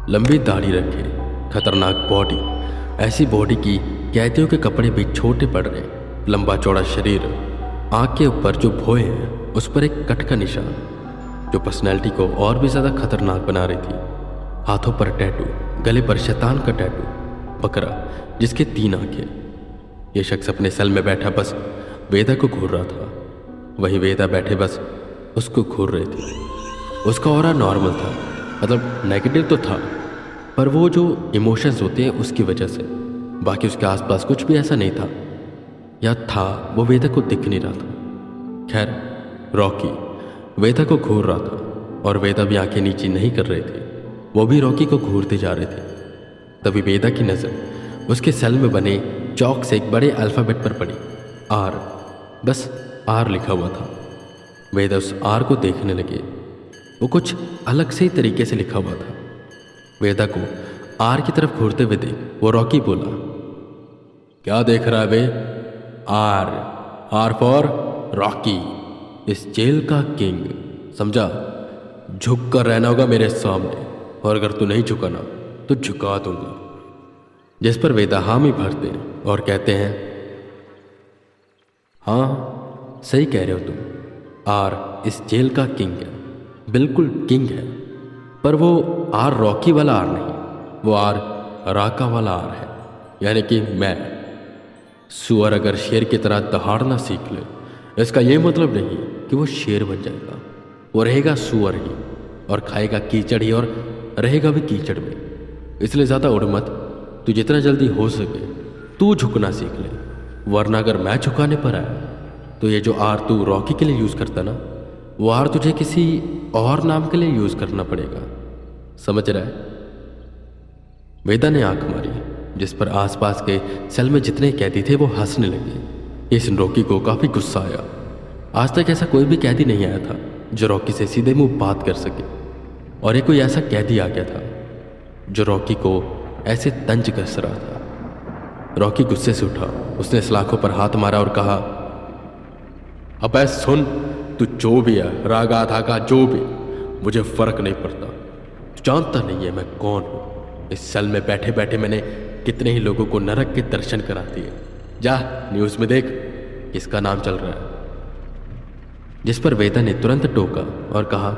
लंबी दाढ़ी रखे, खतरनाक बॉडी, ऐसी बॉडी की कैदियों के कपड़े भी छोटे पड़ रहे, लंबा चौड़ा शरीर, आँख के ऊपर जो भौएं हैं उस पर एक कट का निशान जो पर्सनैलिटी को और भी ज़्यादा खतरनाक बना रही थी। हाथों पर टैटू, गले पर शैतान का टैटू, बकरा जिसके 3 आंखें। यह शख्स अपने सेल में बैठा बस वेदा को घूर रहा था, वहीं वेदा बैठे बस उसको घूर रहे थे। उसका ऑरा नॉर्मल था, मतलब नेगेटिव तो था, पर वो जो इमोशंस होते हैं उसकी वजह से। बाकी उसके आसपास कुछ भी ऐसा नहीं था, या था वो वेदा को दिख नहीं रहा था। खैर, रॉकी वेदा को घूर रहा था और वेदा भी आंखें नीचे नहीं कर रहे थे, वो भी रॉकी को घूरते जा रहे थे। तभी वेदा की नज़र उसके सेल में बने चौक से एक बड़े अल्फ़ाबेट पर पड़ी, आर। बस आर लिखा हुआ था। वेदा उस आर को देखने लगे। वो कुछ अलग से ही तरीके से लिखा हुआ था। वेदा को आर की तरफ घूरते हुए देख वो रॉकी बोला, क्या देख रहा है बे? आर। आर फॉर रॉकी, इस जेल का किंग, समझा? झुक कर रहना होगा मेरे सामने, और अगर तू नहीं झुका ना तो झुका दूंगा। जिस पर वेदा हामी भरते हैं और कहते हैं, हाँ सही कह रहे हो तुम, आर इस जेल का किंग है, बिल्कुल किंग है। पर वो आर रॉकी वाला आर नहीं, वो आर राका वाला आर है, यानी कि मैं। सुअर अगर शेर की तरह दहाड़ना सीख ले, इसका ये मतलब नहीं कि वो शेर बन जाएगा। वो रहेगा सुअर ही, और खाएगा कीचड़ ही, और रहेगा भी कीचड़ में। इसलिए ज़्यादा उड़ मत, तू जितना जल्दी हो सके तू झुकना सीख ले, वरना अगर मैं झुकाने पर आया तो ये जो आर तू रॉकी के लिए यूज़ करता ना, वो आर तुझे किसी और नाम के लिए यूज़ करना पड़ेगा, समझ रहा है? वेदा ने आंख मारी, जिस पर आसपास के सेल में जितने कैदी थे वो हंसने लगे। इस रॉकी को काफ़ी गुस्सा आया। आज तक ऐसा कोई भी कैदी नहीं आया था जो रॉकी से सीधे मुंह बात कर सके, और ये कोई ऐसा कैदी आ गया था जो रॉकी को ऐसे तंज कस रहा था। रॉकी गुस्से से उठा, उसने सलाखों पर हाथ मारा और कहा, अबे सुन, तू जो भी है, रागा धागा जो भी, मुझे फर्क नहीं पड़ता। तू जानता नहीं है मैं कौन हूँ। इस सेल में बैठे बैठे मैंने कितने ही लोगों को नरक के दर्शन करा दिए। जा न्यूज़ में देख किसका नाम चल रहा है। जिस पर वेदा ने तुरंत टोका और कहा,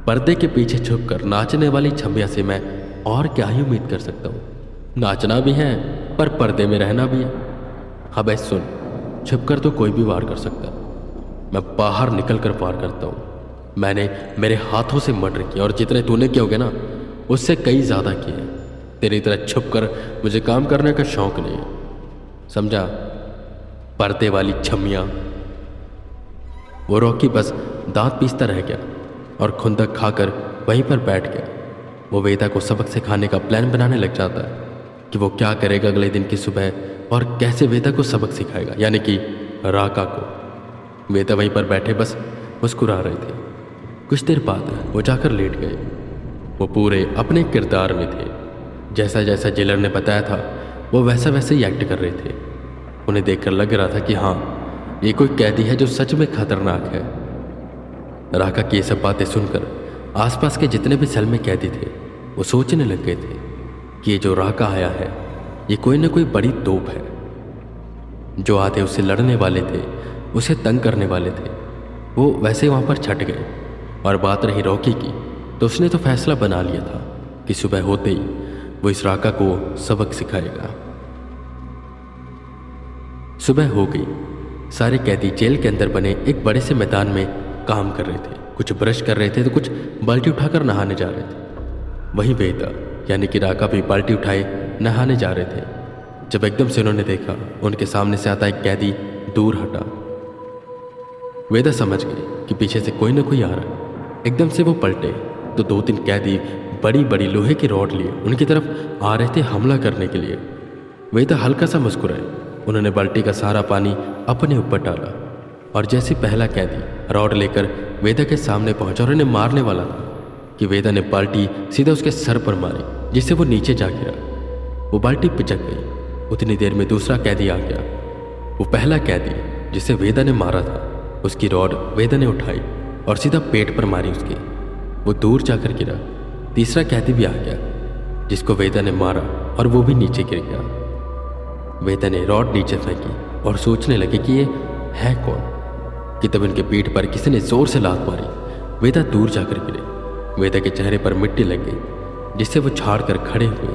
पर्दे के पीछे छुपकर नाचने वाली छमिया से मैं और क्या ही उम्मीद कर सकता हूँ। नाचना भी है पर पर्दे में रहना भी है। हाँ बस सुन, छुपकर तो कोई भी वार कर सकता, मैं बाहर निकल कर वार करता हूँ। मैंने मेरे हाथों से मर्डर किया, और जितने तूने किए होंगे ना उससे कई ज़्यादा किए। तेरी तरह छुपकर मुझे काम करने का शौक नहीं है, समझा? पर्दे वाली छमिया। वो रॉकी बस दांत पीसता रह गया और खुंदक खाकर वहीं पर बैठ गया। वो वेदा को सबक सिखाने का प्लान बनाने लग जाता है कि वो क्या करेगा अगले दिन की सुबह और कैसे वेदा को सबक सिखाएगा, यानी कि राका को। वेदा वहीं पर बैठे बस मुस्कुरा रहे थे। कुछ देर बाद वो जाकर लेट गए। वो पूरे अपने किरदार में थे। जैसा जैसा जेलर ने बताया था वो वैसा वैसे ही एक्ट कर रहे थे। उन्हें देखकर लग रहा था कि हाँ, ये कोई कैदी है जो सच में खतरनाक है। राका की ये सब बातें सुनकर आसपास के जितने भी सेल में कैदी थे वो सोचने लग गए थे कि ये जो राका आया है ये कोई ना कोई बड़ी तोप है। जो आधे उससे लड़ने वाले थे, उसे तंग करने वाले थे, वो वैसे वहाँ पर छट गए। और बात रही रॉकी की, तो उसने तो फैसला बना लिया था कि सुबह होते ही वो इस राका को सबक सिखाएगा। सुबह हो गई। सारे कैदी जेल के अंदर बने एक बड़े से मैदान में काम कर रहे थे। कुछ ब्रश कर रहे थे तो कुछ बाल्टी उठाकर नहाने जा रहे थे। वहीं वेदा यानी कि राका भी बाल्टी उठाए नहाने जा रहे थे। जब एकदम से उन्होंने देखा उनके सामने से आता एक कैदी दूर हटा। वेदा समझ गए कि पीछे से कोई ना कोई आ रहा है। एकदम से वो पलटे तो 2-3 कैदी बड़ी बड़ी लोहे की रॉड लिए उनकी तरफ आ रहे थे हमला करने के लिए। वेदा हल्का सा मुस्कुराए। उन्होंने बाल्टी का सारा पानी अपने ऊपर डाला, और जैसे पहला कैदी रॉड लेकर वेदा के सामने पहुंचा और उन्हें मारने वाला था कि वेदा ने बाल्टी सीधा उसके सर पर मारी, जिससे वो नीचे जा गिरा। वो बाल्टी पिचक गई। उतनी देर में दूसरा कैदी आ गया। वो पहला कैदी जिसे वेदा ने मारा था, उसकी रॉड वेदा ने उठाई और सीधा पेट पर मारी उसके। वो दूर जाकर गिरा। तीसरा कैदी भी आ गया, जिसको वेदा ने मारा और वो भी नीचे गिर गया। वेदा ने रॉड नीचे फेंकी और सोचने लगे कि ये है कौन, कि तब उनके पीठ पर किसी ने जोर से लात मारी। वेदा दूर जाकर गिरे। वेदा के चेहरे पर मिट्टी लग गई, जिससे वो झाड़ कर खड़े हुए।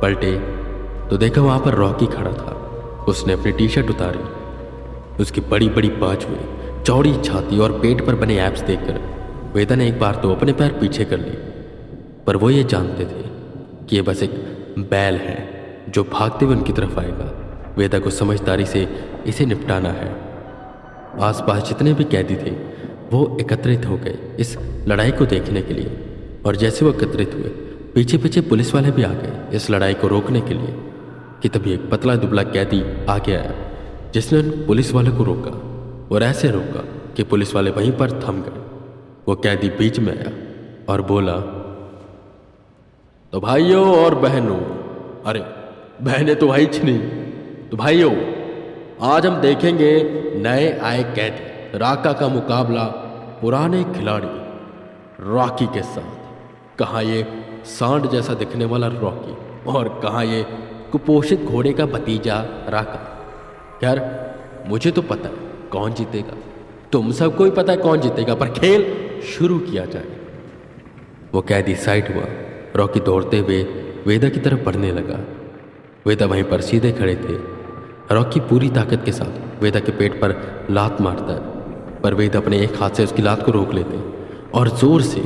पलटे तो देखा वहां पर रॉकी खड़ा था। उसने अपनी टी शर्ट उतारी। उसकी बड़ी बड़ी बाजुएं, चौड़ी छाती और पेट पर बने एब्स देखकर वेदा ने एक बार तो अपने पैर पीछे कर लिए, पर वो ये जानते थे कि ये बस एक बैल है जो भागते हुए उनकी तरफ आएगा। वेदा को समझदारी से इसे निपटाना है। आसपास जितने भी कैदी थे वो एकत्रित हो गए इस लड़ाई को देखने के लिए, और जैसे वो एकत्रित हुए पीछे पीछे पुलिस वाले भी आ गए इस लड़ाई को रोकने के लिए, कि तभी एक पतला दुबला कैदी आगे आया, जिसने उन पुलिस वाले को रोका और ऐसे रोका कि पुलिस वाले वहीं पर थम गए। वो कैदी बीच में आया और बोला, तो भाइयों और बहनों, अरे बहनें तो आई नहीं, तो भाइयों आज हम देखेंगे नए आए कैदी राका का मुकाबला पुराने खिलाड़ी रॉकी के साथ। कहाँ ये सांड जैसा दिखने वाला रॉकी और कहाँ ये कुपोषित घोड़े का भतीजा राका। खैर मुझे तो पता है कौन जीतेगा, तुम सबको ही पता है कौन जीतेगा, पर खेल शुरू किया जाए। वो कैदी साइड हुआ। रॉकी दौड़ते हुए वेदा की तरफ बढ़ने लगा। वेदा वहीं पर सीधे खड़े थे। रॉकी पूरी ताकत के साथ वेदा के पेट पर लात मारता है, पर वेदा अपने एक हाथ से उसकी लात को रोक लेते और जोर से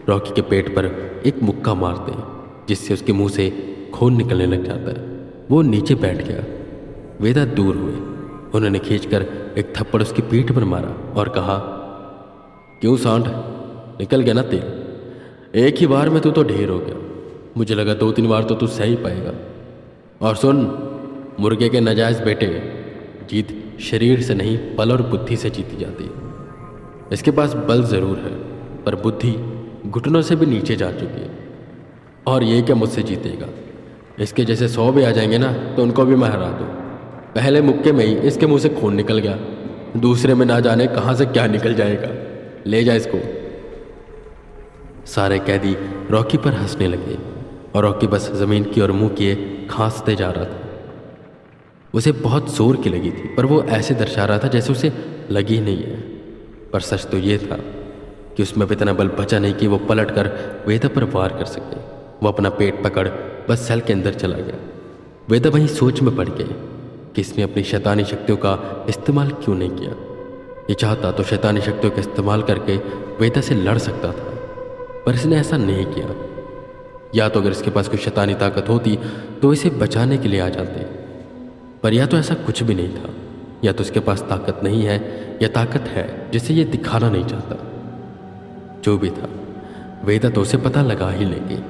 रॉकी के पेट पर एक मुक्का मारते हैं, जिससे उसके मुंह से खून निकलने लग जाता है। वो नीचे बैठ गया। वेदा दूर हुए। उन्होंने खींचकर एक थप्पड़ उसकी पीठ पर मारा और कहा, क्यों सांड, निकल गया ना तेल? एक ही बार में तू तो ढेर हो गया। मुझे लगा 2-3 बार तो तू सह ही पाएगा। और सुन मुर्गे के नाजायज बेटे, जीत शरीर से नहीं बल और बुद्धि से जीती जाती है। इसके पास बल जरूर है, पर बुद्धि घुटनों से भी नीचे जा चुकी है। और ये क्या मुझसे जीतेगा? इसके जैसे 100 भी आ जाएंगे ना तो उनको भी मैं हरा दूँ। पहले मुक्के में ही इसके मुंह से खून निकल गया, दूसरे में ना जाने कहाँ से क्या निकल जाएगा। ले जा इसको। सारे कैदी रॉकी पर हंसने लगे और रॉकी बस जमीन की ओर मुंह किए खांसते जा रहा था। उसे बहुत जोर की लगी थी, पर वो ऐसे दर्शा रहा था जैसे उसे लगी नहीं है। पर सच तो ये था कि उसमें इतना बल बचा नहीं कि वो पलट कर वेदा पर वार कर सके। वो अपना पेट पकड़ बस सेल के अंदर चला गया। वेदा वहीं सोच में पड़ गई कि इसने अपनी शैतानी शक्तियों का इस्तेमाल क्यों नहीं किया। ये चाहता तो शैतानी शक्तियों का इस्तेमाल करके वेदा से लड़ सकता था, पर इसने ऐसा नहीं किया। या तो अगर इसके पास कोई शैतानी ताकत होती तो इसे बचाने के लिए आ जाते, पर या तो ऐसा कुछ भी नहीं था, या तो इसके पास ताकत नहीं है या ताकत है जिसे ये दिखाना नहीं चाहता। जो भी था वेदा तो उसे पता लगा ही लेगी।